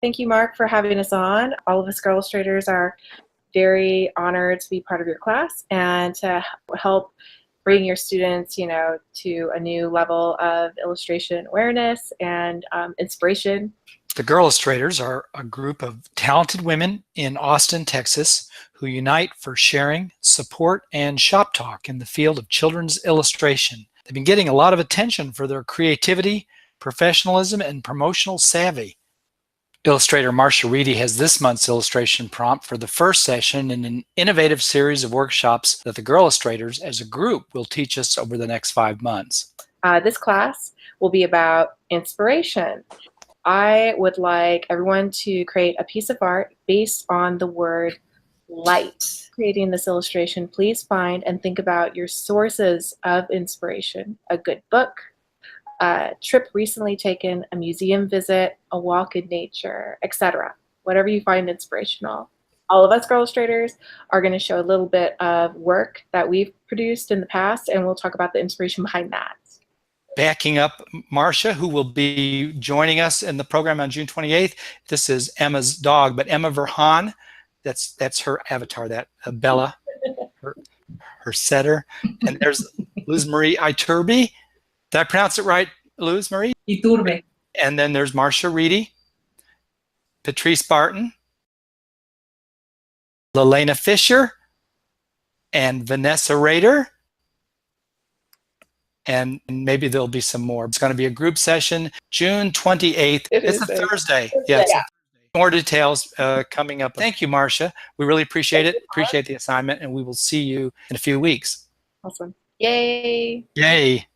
Thank you, Mark, for having us on. All of us Girllustrators are very honored to be part of your class and to help bring your students, to a new level of illustration awareness and inspiration. The Girllustrators are a group of talented women in Austin, Texas, who unite for sharing, support, and shop talk in the field of children's illustration. They've been getting a lot of attention for their creativity, professionalism, and promotional savvy. Illustrator Marcia Reedy has this month's illustration prompt for the first session in an innovative series of workshops that the Girllustrators as a group will teach us over the next 5 months. This class will be about inspiration. I would like everyone to create a piece of art based on the word light. Creating this illustration, please find and think about your sources of inspiration. A good book, a trip recently taken, a museum visit, a walk in nature, etc. Whatever you find inspirational. All of us Girllustrators are going to show a little bit of work that we've produced in the past, and we'll talk about the inspiration behind that. Backing up Marcia, who will be joining us in the program on June 28th. This is Emma's dog, but Emma Virjan, that's her avatar, that Bella, her setter. And there's Luz Marie Iturbe. Did I pronounce it right, Luz Marie? Iturbe. And then there's Marcia Reedy, Patrice Barton, Lalena Fisher, and Vanessa Rader. And maybe there'll be some more. It's going to be a group session, June 28th. It's a Thursday. Yes. Yeah. More details coming up. Thank you, Marcia. We really appreciate it. Appreciate the assignment, and we will see you in a few weeks. Awesome. Yay. Yay.